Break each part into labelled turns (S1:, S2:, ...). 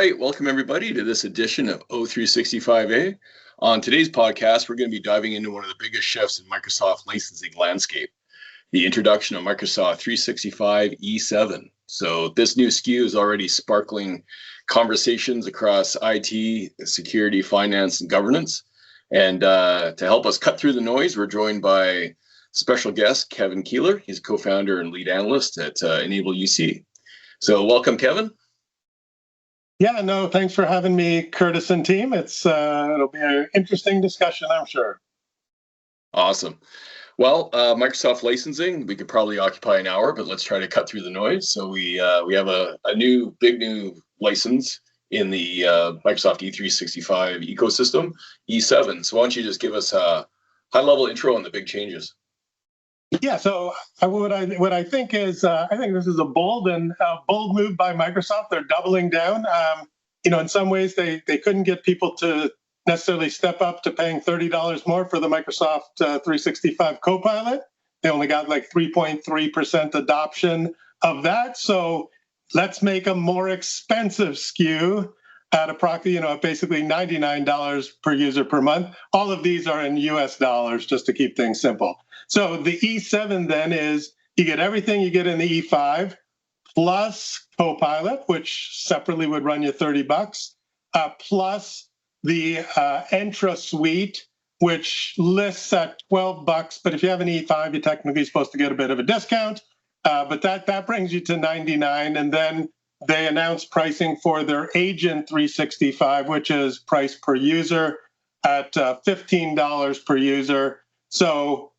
S1: right, welcome everybody to this edition of O365Eh. On today's podcast, we're going to be diving into one of the biggest shifts in Microsoft licensing landscape, the introduction of Microsoft 365 E7. So this new SKU is already sparkling conversations across IT, security, finance, and governance. And to help us cut through the noise, we're joined by special guest Kevin Kieller. He's co-founder and lead analyst at EnableUC. So welcome, Kevin.
S2: Yeah, no, thanks for having me, Curtis and team. It'll be an interesting discussion, I'm sure.
S1: Awesome. Well, Microsoft licensing, we could probably occupy an hour, but let's try to cut through the noise. So we have a big new license in the Microsoft E365 ecosystem, E7. So why don't you just give us a high-level intro on the big changes?
S2: Yeah, so what I think is I think this is a bold move by Microsoft. They're doubling down. In some ways they couldn't get people to necessarily step up to paying $30 more for the Microsoft 365 Copilot. They only got like 3.3% adoption of that. So let's make a more expensive SKU at approximately, basically $99 per user per month. All of these are in US dollars, just to keep things simple. So the E7 then is you get everything you get in the E5 plus Copilot, which separately would run you $30, plus the Entra suite, which lists at $12. But if you have an E5, you're technically supposed to get a bit of a discount. But that brings you to $99, and then they announced pricing for their Agent 365, which is price per user at $15 per user. So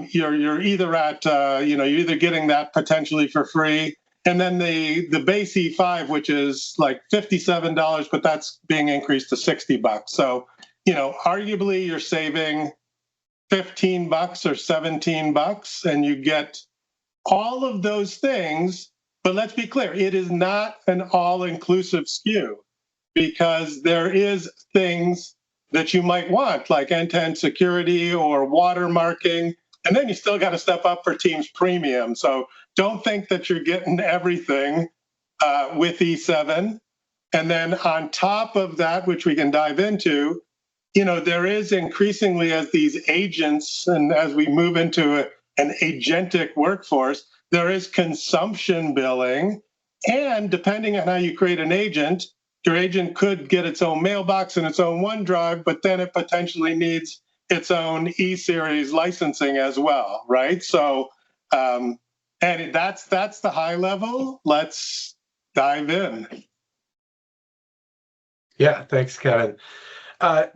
S2: you're either at you're either getting that potentially for free, and then the base E5, which is like $57, but that's being increased to $60. So arguably you're saving $15 or $17, and you get all of those things. But let's be clear, it is not an all-inclusive SKU, because there is things that you might want, like end-to-end security or watermarking, and then you still got to step up for Teams Premium. So don't think that you're getting everything with E7. And then on top of that, which we can dive into, there is increasingly, as these agents and as we move into an agentic workforce, there is consumption billing. And depending on how you create an agent, your agent could get its own mailbox and its own OneDrive, but then it potentially needs its own E-Series licensing as well, right? So, and that's the high level. Let's dive in.
S3: Yeah, thanks, Kevin.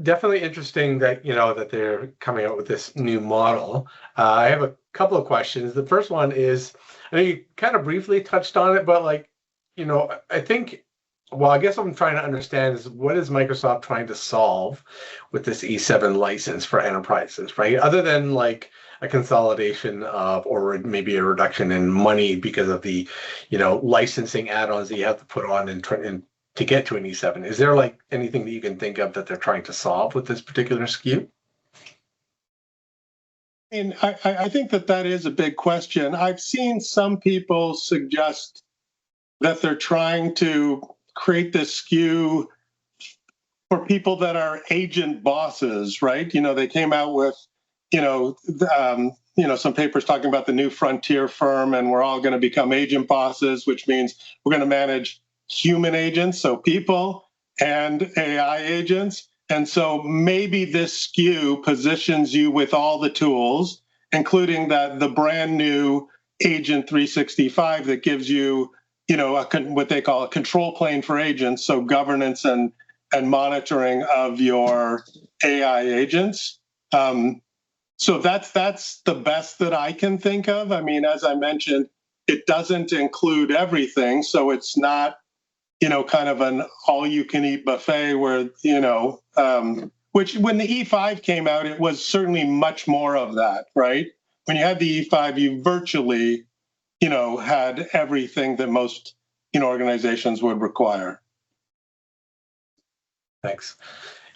S3: Definitely interesting that that they're coming out with this new model. I have a couple of questions. The first one is, I know you kind of briefly touched on it, but I think. Well, I guess what I'm trying to understand is, what is Microsoft trying to solve with this E7 license for enterprises, right? Other than like a consolidation of, or maybe a reduction in money because of the, licensing add-ons that you have to put on and to get to an E7. Is there like anything that you can think of that they're trying to solve with this particular SKU?
S2: And I think that is a big question. I've seen some people suggest that they're trying to create this SKU for people that are agent bosses, right? They came out with, some papers talking about the new frontier firm, and we're all going to become agent bosses, which means we're going to manage human agents, so people, and AI agents. And so maybe this SKU positions you with all the tools, including the brand new Agent 365 that gives you what they call a control plane for agents, so governance and monitoring of your AI agents. So that's the best that I can think of. I mean, as I mentioned, it doesn't include everything, so it's not kind of an all-you-can-eat buffet where which when the E5 came out, it was certainly much more of that, right? When you had the E5, you virtually had everything that most organizations would require.
S3: Thanks.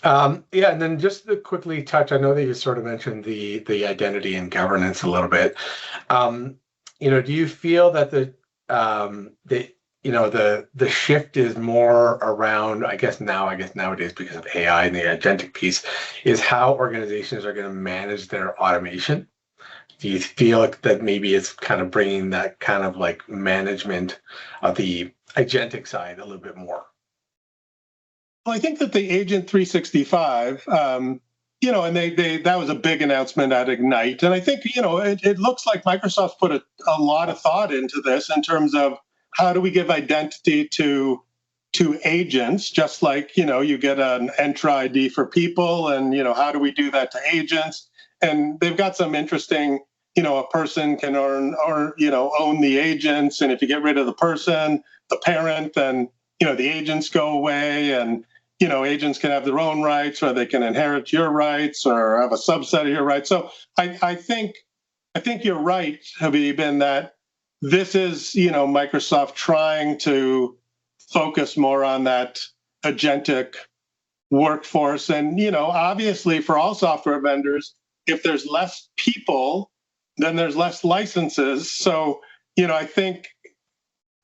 S3: And then just to quickly touch, I know that you sort of mentioned the identity and governance a little bit. Do you feel that the shift is more around, I guess nowadays because of AI and the agentic piece, is how organizations are going to manage their automation. Do you feel like that maybe it's kind of bringing that kind of like management of the agentic side a little bit more?
S2: Well, I think that the Agent 365, and they that was a big announcement at Ignite, and I think it looks like Microsoft's put a lot of thought into this in terms of how do we give identity to agents, just like you get an Entra ID for people, and how do we do that to agents? And they've got some interesting, a person can own the agents, and if you get rid of the person, the parent, then the agents go away, and agents can have their own rights, or they can inherit your rights, or have a subset of your rights. So I think you're right, Habib, in that this is Microsoft trying to focus more on that agentic workforce, and obviously for all software vendors, if there's less people, then there's less licenses. So I think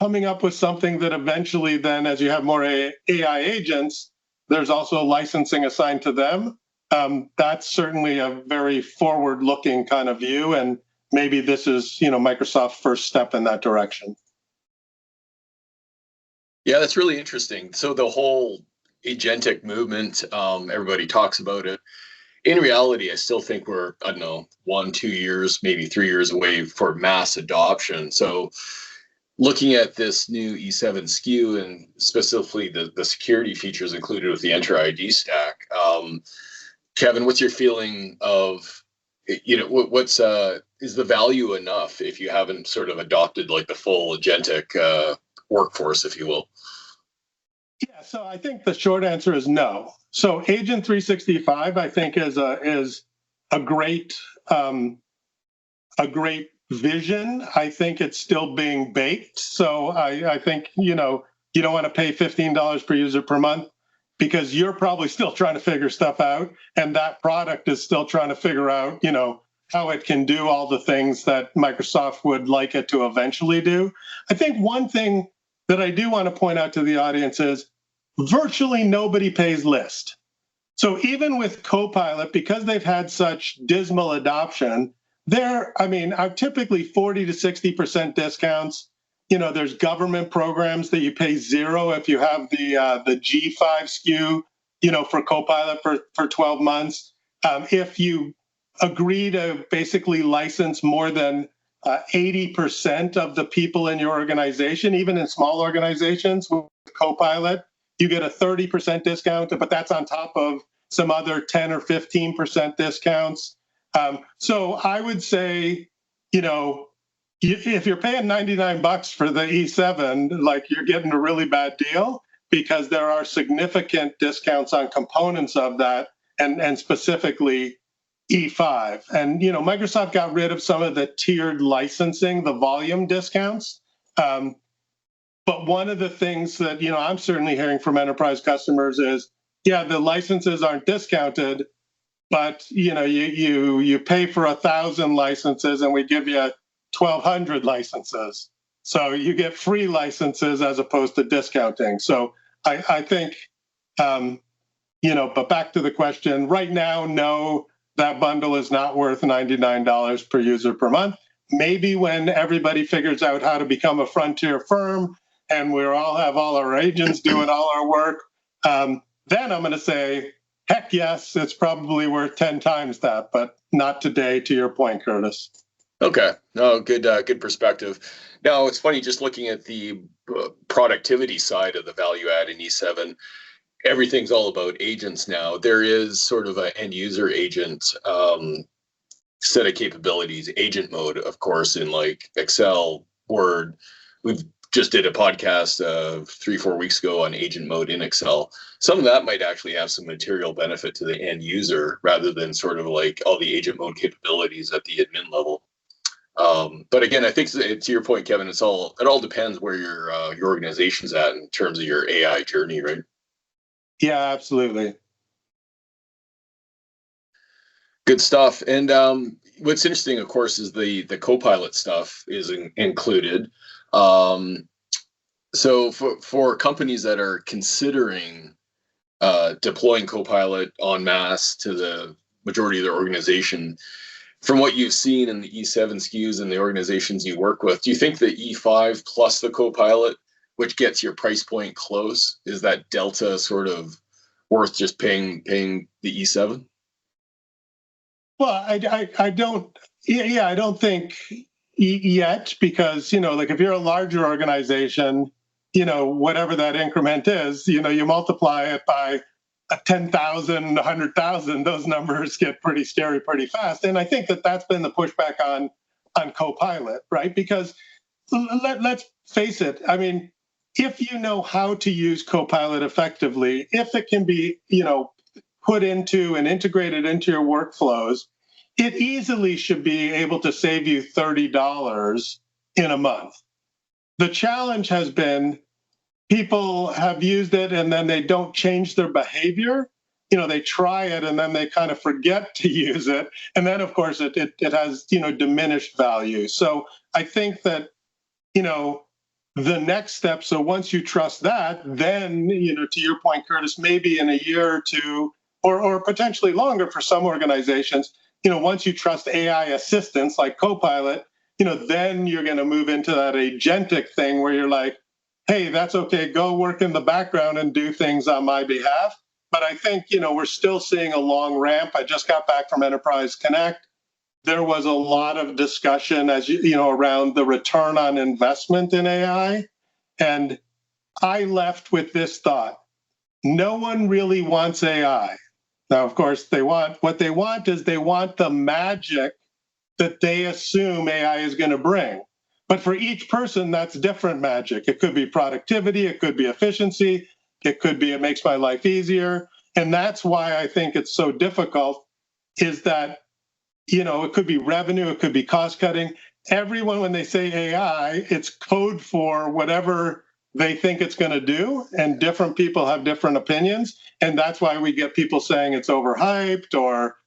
S2: coming up with something that eventually then, as you have more AI agents, there's also licensing assigned to them. That's certainly a very forward-looking kind of view, and maybe this is Microsoft's first step in that direction.
S1: Yeah, that's really interesting. So the whole agentic movement, everybody talks about it. In reality, I still think we're, I don't know, 1-2 years, maybe 3 years away for mass adoption. So looking at this new E7 SKU and specifically the security features included with the Entra ID stack, Kevin, what's your feeling of, what's is the value enough if you haven't sort of adopted like the full agentic workforce, if you will?
S2: Yeah, so I think the short answer is no. So Agent 365, I think, is a great vision. I think it's still being baked. So I think you don't want to pay $15 per user per month, because you're probably still trying to figure stuff out, and that product is still trying to figure out how it can do all the things that Microsoft would like it to eventually do. I think one thing that I do want to point out to the audience is virtually nobody pays list. So even with Copilot, because they've had such dismal adoption, are typically 40 to 60% discounts. There's government programs that you pay zero if you have the G5 SKU, for Copilot for 12 months. If you agree to basically license more than 80% of the people in your organization, even in small organizations with Copilot, you get a 30% discount, but that's on top of some other 10 or 15% discounts. So I would say, if you're paying $99 for the E7, like, you're getting a really bad deal, because there are significant discounts on components of that, and specifically E5. And, Microsoft got rid of some of the tiered licensing, the volume discounts. But one of the things that, I'm certainly hearing from enterprise customers is, yeah, the licenses aren't discounted, but, you pay for 1,000 licenses and we give you 1,200 licenses. So you get free licenses as opposed to discounting. So I think, but back to the question, right now, no, that bundle is not worth $99 per user per month. Maybe when everybody figures out how to become a frontier firm and we all have all our agents doing all our work, then I'm going to say, heck yes, it's probably worth 10 times that, but not today, to your point, Curtis.
S1: Okay. No, good perspective. Now, it's funny, just looking at the productivity side of the value add in E7, everything's all about agents now. There is sort of an end user agent set of capabilities, agent mode, of course, in like Excel, Word. We've just did a podcast 3-4 weeks ago on agent mode in Excel. Some of that might actually have some material benefit to the end user rather than sort of like all the agent mode capabilities at the admin level. But again, I think to your point, Kevin, it all depends where your organization's at in terms of your AI journey, right?
S2: Yeah, absolutely.
S1: Good stuff. And what's interesting, of course, is the Copilot stuff is included. So for companies that are considering deploying Copilot en masse to the majority of their organization, from what you've seen in the E7 SKUs and the organizations you work with, do you think the E5 plus the Copilot, which gets your price point close, is that delta sort of worth just paying the E7?
S2: Well, I don't. Yeah, I don't think yet, because like if you're a larger organization, whatever that increment is, you multiply it by 10,000, 100,000, those numbers get pretty scary pretty fast. And I think that's been the pushback on Copilot, right? Because let's face it. I mean, if you know how to use Copilot effectively, if it can be, put into and integrated into your workflows, it easily should be able to save you $30 in a month. The challenge has been people have used it and then they don't change their behavior. They try it and then they kind of forget to use it. And then, of course, it has, diminished value. So I think that, the next step, so once you trust that, then, to your point, Curtis, maybe in a year or two, or potentially longer for some organizations, once you trust AI assistants like Copilot, then you're going to move into that agentic thing where you're like, hey, that's okay, go work in the background and do things on my behalf. But I think, we're still seeing a long ramp. I just got back from Enterprise Connect. There was a lot of discussion, as around the return on investment in AI. And I left with this thought: no one really wants AI. Now, of course, what they want is they want the magic that they assume AI is going to bring. But for each person, that's different magic. It could be productivity, it could be efficiency, it could be it makes my life easier. And that's why I think it's so difficult, is that it could be revenue, it could be cost cutting. Everyone, when they say AI, it's code for whatever they think it's going to do, and different people have different opinions. And that's why we get people saying it's overhyped, or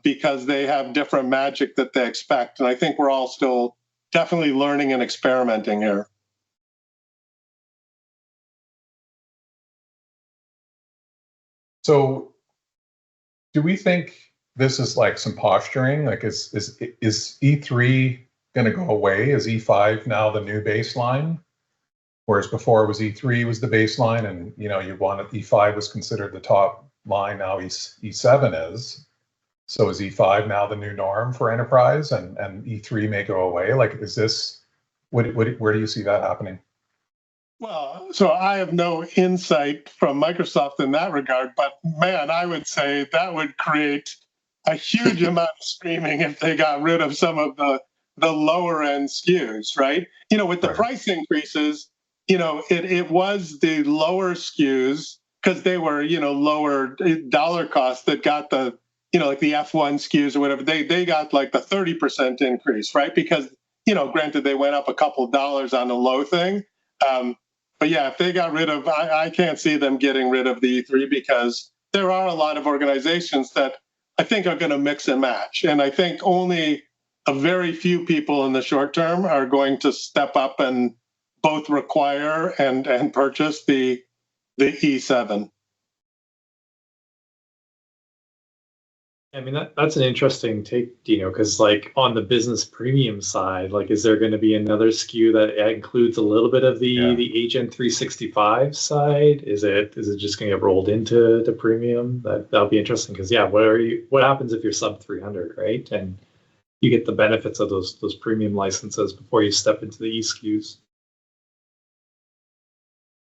S2: because they have different magic that they expect. And I think we're all still definitely learning and experimenting here.
S4: So do we think this is like some posturing? Like is E3 going to go away? Is E5 now the new baseline? Whereas before it was E3 was the baseline, and you wanted E5 was considered the top line. Now E7 is. So is E5 now the new norm for enterprise, and E3 may go away? Like, is this where do you see that happening?
S2: Well, so I have no insight from Microsoft in that regard, but man, I would say that would create a huge amount of screaming if they got rid of some of the lower end SKUs, right? With the price increases, it was the lower SKUs, because they were, lower dollar costs, that got the, like the F1 SKUs or whatever, they got like the 30% increase, right? Because, granted, they went up a couple of dollars on the low thing. But yeah, if they got rid of, I can't see them getting rid of the E3, because there are a lot of organizations that I think are going to mix and match. And I think only a very few people in the short term are going to step up and both require and purchase the E7.
S5: I mean, that's an interesting take, Dino, because like on the business premium side, like, is there going to be another SKU that includes a little bit of the Agent 365 side? Is it just going to get rolled into the premium? That'll be interesting, because what happens if you're sub 300, right? And you get the benefits of those premium licenses before you step into the E SKUs.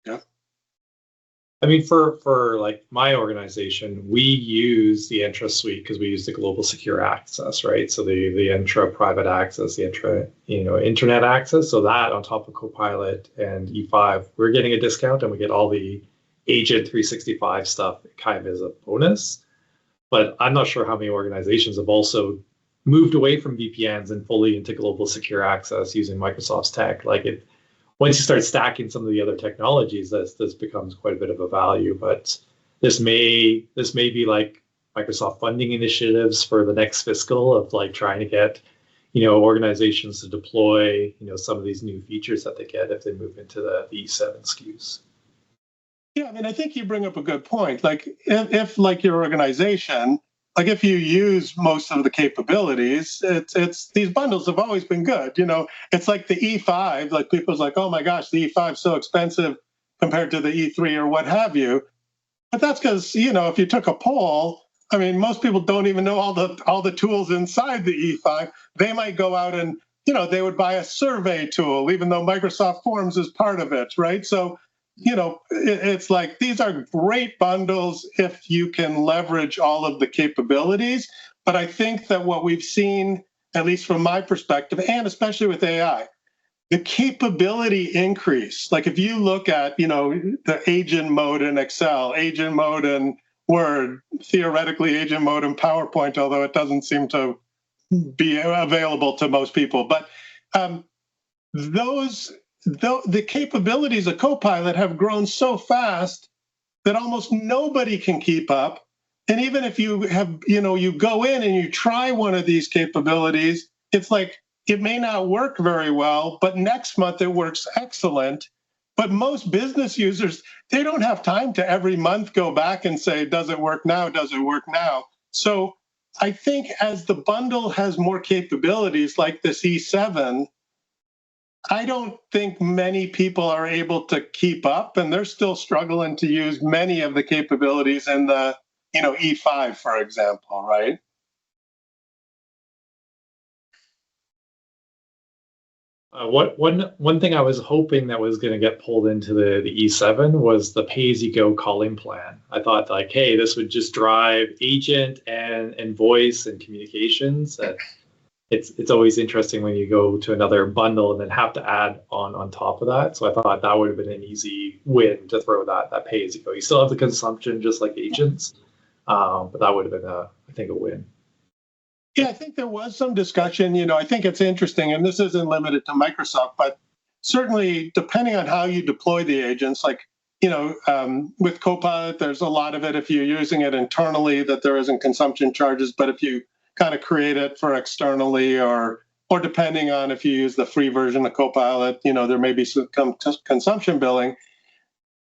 S2: Yeah.
S5: I mean, for like my organization, we use the Entra suite because we use the global secure access, right? So the Entra private access, the Entra internet access. So that on top of Copilot and E5, we're getting a discount, and we get all the Agent 365 stuff kind of as a bonus. But I'm not sure how many organizations have also moved away from VPNs and fully into global secure access using Microsoft's tech. Once you start stacking some of the other technologies, this becomes quite a bit of a value. But this may be like Microsoft funding initiatives for the next fiscal of like trying to get organizations to deploy, some of these new features that they get if they move into the E7 SKUs.
S2: Yeah, I mean, I think you bring up a good point. Like, if like your organization, like if you use most of the capabilities, it's these bundles have always been good. It's like the E5. Like people's like, oh my gosh, the E5 is so expensive compared to the E3 or what have you. But that's because if you took a poll, I mean, most people don't even know all the tools inside the E5. They might go out and they would buy a survey tool, even though Microsoft Forms is part of it, right? So it's like these are great bundles if you can leverage all of the capabilities. But I think that what we've seen, at least from my perspective, and especially with AI, the capability increase. Like if you look at, the agent mode in Excel, agent mode in Word, theoretically agent mode in PowerPoint, although it doesn't seem to be available to most people. But the capabilities of Copilot have grown so fast that almost nobody can keep up. And even if you have, you go in and you try one of these capabilities, it's like it may not work very well, but next month it works excellent. But most business users, they don't have time to every month go back and say, does it work now? Does it work now? So I think as the bundle has more capabilities like this E7, I don't think many people are able to keep up, and they're still struggling to use many of the capabilities in the, E5, for example, right?
S5: One thing I was hoping that was going to get pulled into the E7 was the pay-as-you-go calling plan. I thought like, hey, this would just drive agent and voice and communications. It's always interesting when you go to another bundle and then have to add on top of that. So I thought that would have been an easy win to throw that pay-as-you-go. You still have the consumption just like agents, but that would have been I think a win.
S2: Yeah, I think there was some discussion. I think it's interesting, and this isn't limited to Microsoft, but certainly depending on how you deploy the agents, like, with Copilot, there's a lot of it if you're using it internally that there isn't consumption charges, but if you kind of create it for externally or depending on if you use the free version of Copilot, there may be some consumption billing.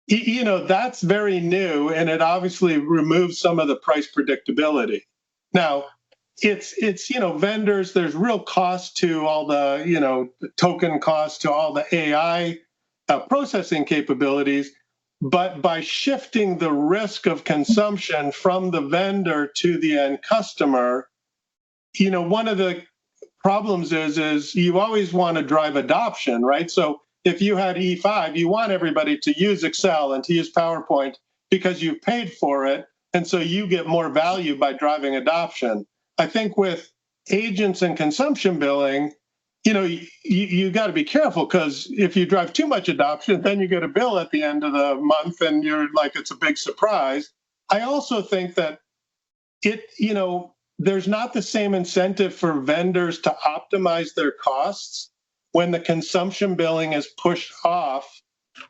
S2: That's very new, and it obviously removes some of the price predictability. Now, it's vendors, there's real cost to all the, the token cost to all the AI processing capabilities. But by shifting the risk of consumption from the vendor to the end customer, one of the problems is you always want to drive adoption, right? So if you had E5, you want everybody to use Excel and to use PowerPoint because you've paid for it. And so you get more value by driving adoption. I think with agents and consumption billing, you got to be careful because if you drive too much adoption, then you get a bill at the end of the month and you're like, it's a big surprise. I also think that there's not the same incentive for vendors to optimize their costs when the consumption billing is pushed off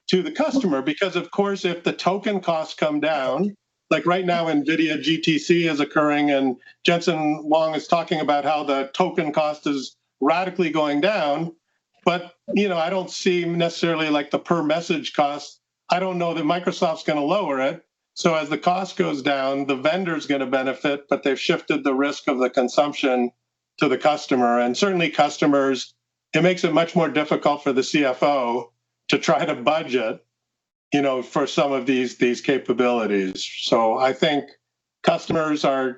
S2: to the customer. Because of course, if the token costs come down, like right now, NVIDIA GTC is occurring, and Jensen Huang is talking about how the token cost is radically going down. But, I don't see necessarily like the per message cost. I don't know that Microsoft's going to lower it. So as the cost goes down, the vendor's going to benefit, but they've shifted the risk of the consumption to the customer. And certainly customers, it makes it much more difficult for the CFO to try to budget for some of these capabilities. So I think customers are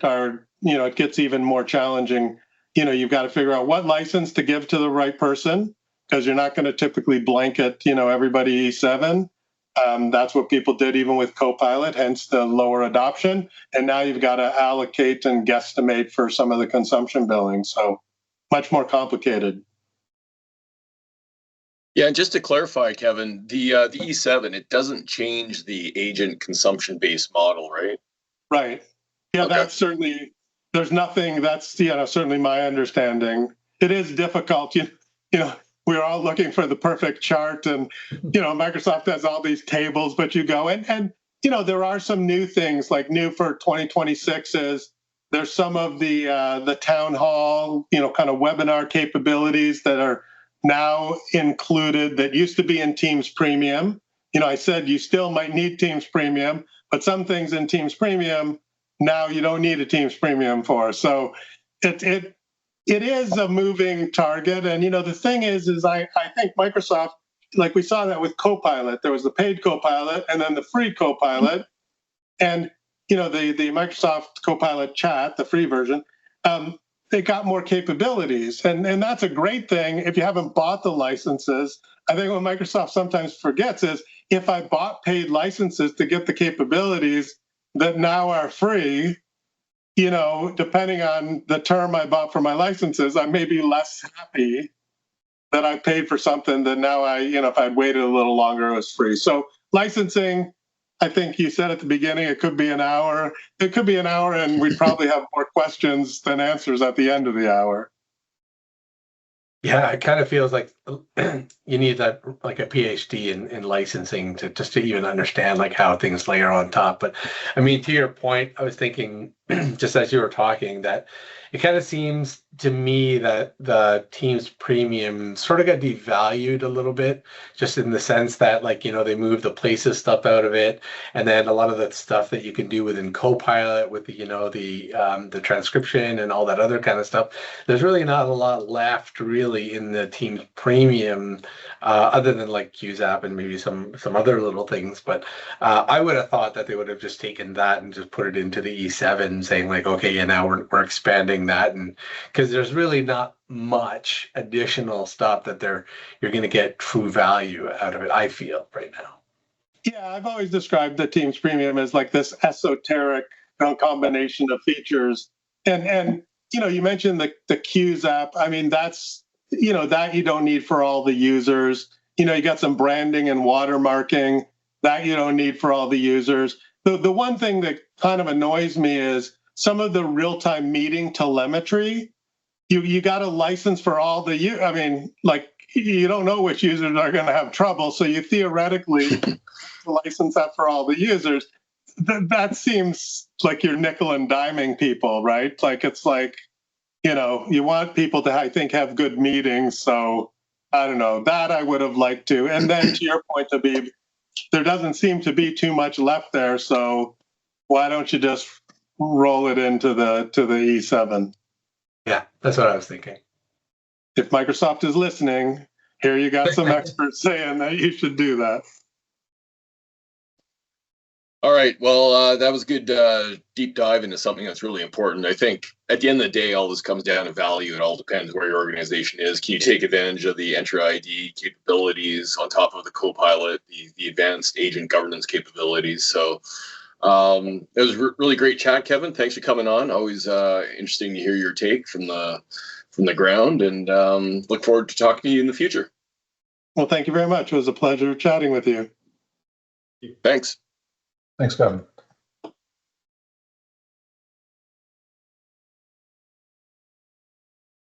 S2: it gets even more challenging. You've got to figure out what license to give to the right person because you're not going to typically blanket, everybody E7. That's what people did even with Copilot, hence the lower adoption. And now you've got to allocate and guesstimate for some of the consumption billing. So much more complicated.
S1: Yeah, and just to clarify, Kevin, the E7, it doesn't change the agent consumption-based model, right?
S2: Right. Yeah, okay. That's certainly, there's nothing, that's, certainly my understanding. It is difficult, we're all looking for the perfect chart and, Microsoft has all these tables, but you go and there are some new things like new for 2026 is There's some of the town hall, kind of webinar capabilities that are now included that used to be in Teams Premium. I said you still might need Teams Premium, but some things in Teams Premium now you don't need a Teams Premium for. So it is a moving target. And the thing is I think Microsoft, like we saw that with Copilot, there was the paid Copilot and then the free Copilot, and the Microsoft Copilot chat, the free version. They got more capabilities, and that's a great thing. If you haven't bought the licenses, I think what Microsoft sometimes forgets is if I bought paid licenses to get the capabilities that now are free, depending on the term I bought for my licenses, I may be less happy that I paid for something that now if I'd waited a little longer, it was free. So licensing, I think you said at the beginning, it could be an hour. It could be an hour, and we'd probably have more questions than answers at the end of the hour.
S3: Yeah, it kind of feels like you need that, like a PhD in licensing to just to even understand like how things layer on top. But I mean, to your point, I was thinking just as you were talking that it kind of seems to me that the Teams Premium sort of got devalued a little bit, just in the sense that they moved the Places stuff out of it, and then a lot of that stuff that you can do within Copilot with the transcription and all that other kind of stuff. There's really not a lot left really in the Teams Premium, other than like QZap and maybe some other little things. But I would have thought that they would have just taken that and just put it into the E7, saying like, okay, yeah, now we're expanding that, and because there's really not much additional stuff that you're going to get true value out of it, I feel right now.
S2: Yeah, I've always described the Teams Premium as like this esoteric combination of features, and you mentioned the QZap. I mean, that's that you don't need for all the users. You got some branding and watermarking that you don't need for all the users. The one thing that kind of annoys me is some of the real-time meeting telemetry. You got a license for all the I mean, like, you don't know which users are going to have trouble, so you theoretically license that for all the users. That seems like you're nickel and diming people, right? Like, it's like, you want people to, I think, have good meetings. So I don't know, that I would have liked to. And then to your point, there doesn't seem to be too much left there. So why don't you just roll it into the E7?
S3: Yeah, that's what I was thinking.
S2: If Microsoft is listening, here you got some experts saying that you should do that.
S1: All right. Well, that was a good deep dive into something that's really important. I think at the end of the day, all this comes down to value. It all depends where your organization is. Can you take advantage of the Entra ID capabilities on top of the Copilot, the advanced agent governance capabilities? So it was really great chat, Kevin. Thanks for coming on. Always interesting to hear your take from the ground, and look forward to talking to you in the future.
S2: Well, thank you very much. It was a pleasure chatting with you.
S1: Thanks.
S4: Thanks, Kevin.